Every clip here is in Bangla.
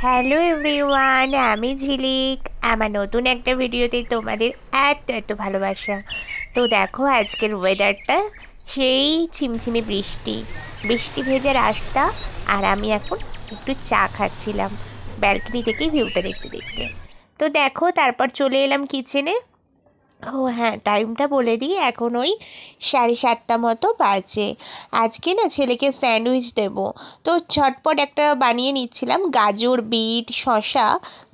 হ্যালো এভরিওয়ান, আমি ঝিলিক। আমার নতুন একটা ভিডিওতে তোমাদের এত এত ভালোবাসা। তো দেখো আজকের ওয়েদারটা সেই ছিমছিমে বৃষ্টি বৃষ্টি ভেজা রাস্তা। আর আমি এখন একটু চা খাচ্ছিলাম ব্যালকনি থেকে ভিউটা দেখতে দেখতে। তো দেখো তারপর চলে এলাম কিচেনে। ও হ্যাঁ, টাইমটা বলে দিই, এখন ওই 7:30 মতো বাজে। আজকে না ছেলেকে স্যান্ডউইচ দেবো, তো ঝটপট একটা বানিয়ে নিচ্ছিলাম। গাজর, বিট, শসা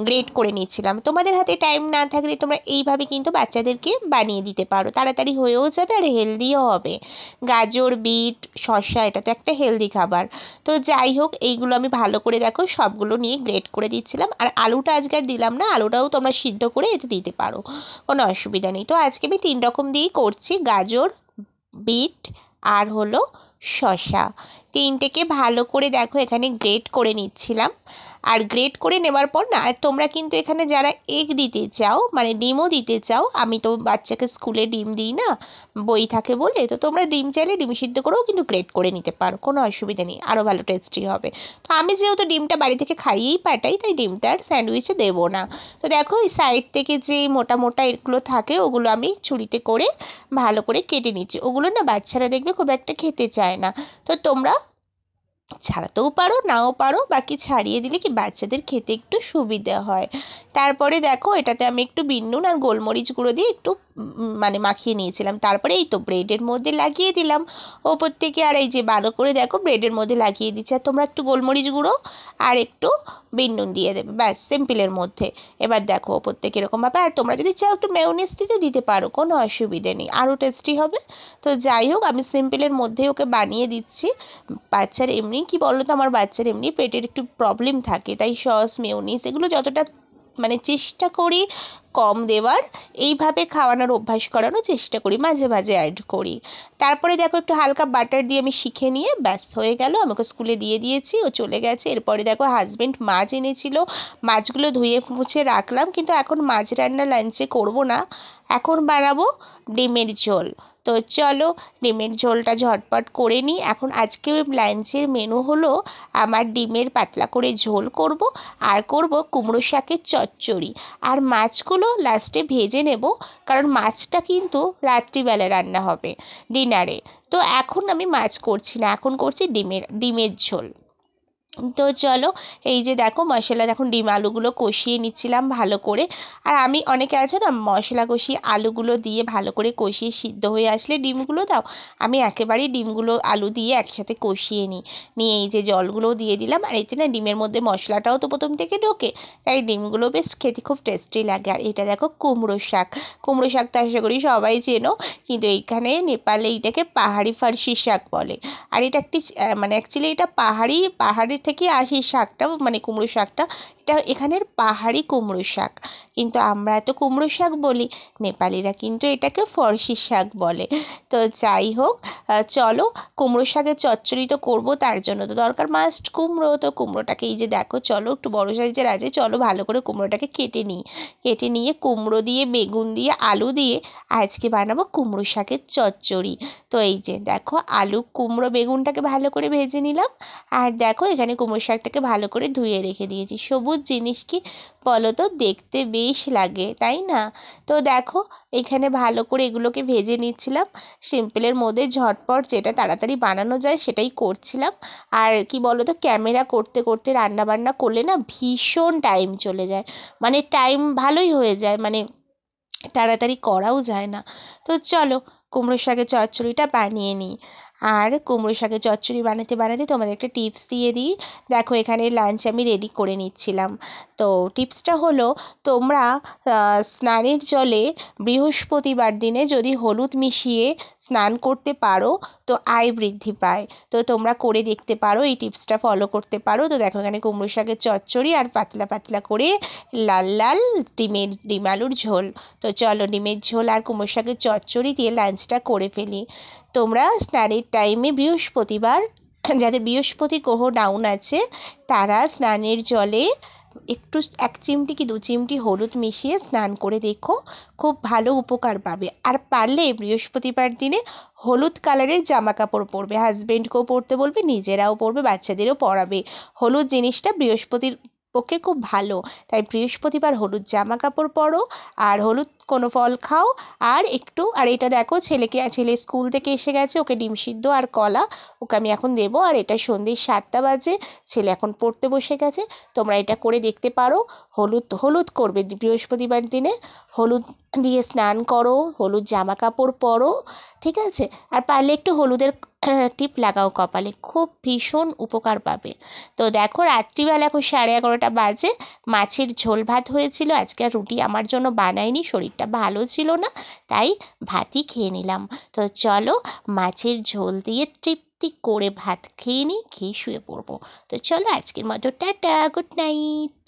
গ্রেট করে নিচ্ছিলাম। তোমাদের হাতে টাইম না থাকলে তোমরা এইভাবে কিন্তু বাচ্চাদেরকে বানিয়ে দিতে পারো, তাড়াতাড়ি হয়েও যাবে আর হেলদিও হবে। গাজর, বিট, শসা এটা তো একটা হেলদি খাবার। তো যাই হোক, এইগুলো আমি ভালো করে দেখো সবগুলো নিয়ে গ্রেট করে দিচ্ছিলাম। আর আলুটা আজকে আর দিলাম না, আলুটাও তোমরা সিদ্ধ করে এতে দিতে পারো, কোনো অসুবিধা নেই। তো আজকে আমি 3 রকম দিয়েই করছি, গাজর, বিট আর হলো শসা। তিনটেকে ভালো করে দেখো এখানে গ্রেট করে নিচ্ছিলাম। আর গ্রেট করে নেওয়ার পর না, তোমরা কিন্তু এখানে যারা এগ দিতে চাও, মানে ডিমও দিতে চাও, আমি তো বাচ্চাকে স্কুলে ডিম দিই না, বই থাকে বলে, তো তোমরা ডিম চাইলে ডিম সিদ্ধ করেও কিন্তু গ্রেট করে নিতে পারো, কোনো অসুবিধা নেই, আরও ভালো টেস্টি হবে। তো আমি যেহেতু ডিমটা বাড়ি থেকে খাইয়েই পাঠাই, তাই ডিমটা আর স্যান্ডউইচে দেবো না। তো দেখো এই সাইড থেকে যে মোটা মোটা এগুলো থাকে ওগুলো আমি ছুরিতে করে ভালো করে কেটে নিচ্ছি। ওগুলো না বাচ্চারা দেখবে খুব একটা খেতে চায় না, তো তোমরা ছাড়াতেও পারো, নাও পারো, বাকি ছাড়িয়ে দিলে কি বাচ্চাদের খেতে একটু সুবিধা হয়। তারপরে দেখো এটাতে আমি একটু বিট নুন আর গোলমরিচ গুঁড়ো দিয়ে একটু মানে মাখিয়ে নিয়েছিলাম। তারপরে এই তো ব্রেডের মধ্যে লাগিয়ে দিলাম ওপর থেকে। আর এই যে ভালো করে দেখো ব্রেডের মধ্যে লাগিয়ে দিচ্ছি। আর তোমরা একটু গোলমরিচ গুঁড়ো আর একটু বিট নুন দিয়ে দেবে, ব্যাস সিম্পলের মধ্যে। এবার দেখো ওপর থেকে এরকমভাবে, আর তোমরা যদি চাও একটু মেয়োনিজ দিতে পারো, কোনো অসুবিধে নেই, আরও টেস্টি হবে। তো যাই হোক, আমি সিম্পলের মধ্যে ওকে বানিয়ে দিচ্ছি। বাচ্চার এমনি কি বলো তো, আমার বাচ্চার এমনি পেটের একটু প্রবলেম থাকে, তাই সস, মেয়োনিজ এগুলো যতটা মানে চেষ্টা করি কম দেওয়ার, এইভাবে খাওয়ানোর অভ্যাস করানোর চেষ্টা করি, মাঝে মাঝে অ্যাড করি। তারপরে দেখো একটু হালকা বাটার দিয়ে আমি শিখে নিয়ে ব্যাস হয়ে গেল, আমাকে স্কুলে দিয়ে দিয়েছি, ও চলে গেছে। এরপরে দেখো হাজব্যান্ড মাছ এনেছিল, মাছগুলো ধুয়ে মুছে রাখলাম, কিন্তু এখন মাছ রান্না লাঞ্চে করব না, এখন বানাবো ডিমের ঝোল। তো চলো ডিমের ঝোলটা ঝটপট করে নিই। এখন আজকে লাঞ্চের মেনু হলো আমার ডিমের পাতলা করে ঝোল করব, আর করব কুমড়ো শাকের চচ্চড়ি। আর মাছগুলো লাস্টে ভেজে নেব, কারণ মাছটা কিন্তু রাত্রিবেলা রান্না হবে ডিনারে। তো এখন আমি মাছ করছি না, এখন করছি ডিমের ঝোল। তো চলো, এই যে দেখো মশলা, দেখুন ডিম আলুগুলো কষিয়ে নিচ্ছিলাম ভালো করে। আর আমি, অনেকে আছে না মশলা কষিয়ে আলুগুলো দিয়ে ভালো করে কষিয়ে সিদ্ধ হয়ে আসলে ডিমগুলো দাও, আমি একেবারেই ডিমগুলো আলু দিয়ে একসাথে কষিয়ে নিয়ে এই যে জলগুলো দিয়ে দিলাম। আর এতে না ডিমের মধ্যে মশলাটাও তো প্রথম থেকে ঢোকে, তাই ডিমগুলো বেশ খেতে খুব টেস্টি লাগে। আর এটা দেখো কুমড়ো শাক, কুমড়ো শাক তো আশা করি সবাই চেনো, কিন্তু এইখানে নেপালে এইটাকে পাহাড়ি ফার্সি শাক বলে। আর এটা একটি মানে অ্যাকচুয়ালি এটা পাহাড়ের থেকে আসে শাকটা, মানে কুমড়ো শাকটা, এটা এখানের পাহাড়ি কুমড়ো শাক। কিন্তু আমরা তো কুমড়ো শাক বলি, নেপালিরা কিন্তু এটাকে ফর্সি শাক বলে। তো যাই হোক, চলো কুমড়ো শাকের চচ্চড়ি তো করবো, তার জন্য তো দরকার মাস্ট কুমড়ো। তো কুমড়োটাকে এই যে দেখো, চলো একটু বড়ো সাইজের আছে, চলো ভালো করে কুমড়োটাকে কেটে নিয়ে কুমড়ো দিয়ে, বেগুন দিয়ে, আলু দিয়ে আজকে বানাবো কুমড়ো শাকের চচ্চড়ি। তো এই যে দেখো আলু, কুমড়ো, বেগুনটাকে ভালো করে ভেজে নিলাম। আর দেখো এখানে কুমড়ো শাকটাকে ভালো করে ধুয়ে রেখে দিয়েছি। সবুজ জিনিস কি বলো তো, দেখতে বেশ লাগে, তাই না? তো দেখো এখানে ভালো করে এগুলোকে ভেজে নিচ্ছিলাম, সিম্পলের মধ্যে ঝটপট যেটা তাড়াতাড়ি বানানো যায় সেটাই করছিলাম। আর কি বলো তো, ক্যামেরা করতে করতে রান্না বান্না করলে না ভীষণ টাইম চলে যায়, মানে টাইম ভালোই হয়ে যায়, মানে তাড়াতাড়ি করাও যায় না। তো চলো কুমড়ো শাকের চচ্চড়িটা বানিয়ে নিই। আর কুমড়ো শাকের চচ্চড়ি বানাতে বানাতে তোমাদের একটা টিপস দিয়ে দিই। দেখো এখানে লাঞ্চ আমি রেডি করে নিচ্ছিলাম। তো টিপসটা হলো, তোমরা স্নানের জলে বৃহস্পতিবার দিনে যদি হলুদ মিশিয়ে স্নান করতে পারো তো আয় বৃদ্ধি পায়। তো তোমরা করে দেখতে পারো, এই টিপসটা ফলো করতে পারো। তো দেখো এখানে কুমড়ো শাকের চচ্চড়ি আর পাতলা পাতলা করে লাল লাল ডিম আলুর ঝোল। তো চলো ডিমের ঝোল আর কুমড়ো শাকের চচ্চড়ি দিয়ে লাঞ্চটা করে ফেলি। তোমরা স্নানের টাইমে বৃহস্পতিবার, যাদের বৃহস্পতি গ্রহ ডাউন আছে, তারা স্নানের জলে একটু 1 চিমটি কি 2 চিমটি হলুদ মিশিয়ে স্নান করে দেখো, খুব ভালো উপকার পাবে। আর পারলে বৃহস্পতিবার দিনে হলুদ কালারের জামা কাপড় পরবে, হাজব্যান্ডকেও পরতে বলবে, নিজেরাও পরবে, বাচ্চাদেরও পরাবে। হলুদ জিনিসটা পক্ষে খুব ভালো। তাই বৃহস্পতিবার হলুদ জামা কাপড় পরো আর হলুদ কোনো ফল খাও। আর এটা দেখো ছেলে স্কুল থেকে এসে গেছে, ওকে ডিম সিদ্ধ আর কলা ওকে আমি এখন দেবো। আর এটা সন্ধ্যে 7টা বাজে, ছেলে এখন পড়তে বসে গেছে। তোমরা এটা করে দেখতে পারো। হলুদ করবে বৃহস্পতিবার দিনে, হলুদ দিয়ে স্নান করো, হলুদ জামা কাপড় পরো, ঠিক আছে? আর পারলে একটু হলুদের টিপ লাগাও কপালে, খুব ভীষণ উপকার পাবে। তো দেখো রাত্রিবেলা এখন 11:30 বাজে, মাছের ঝোল ভাত হয়েছিল। আজকে আর রুটি আমার জন্য বানাইনি, শরীরটা ভালো ছিল না, তাই ভাতই খেয়ে নিলাম। তো চলো মাছের ঝোল দিয়ে তৃপ্তি করে ভাত খেয়ে নিই, খেয়ে শুয়ে পড়বো। তো চলো আজকের মতো টাটা, গুড নাইট।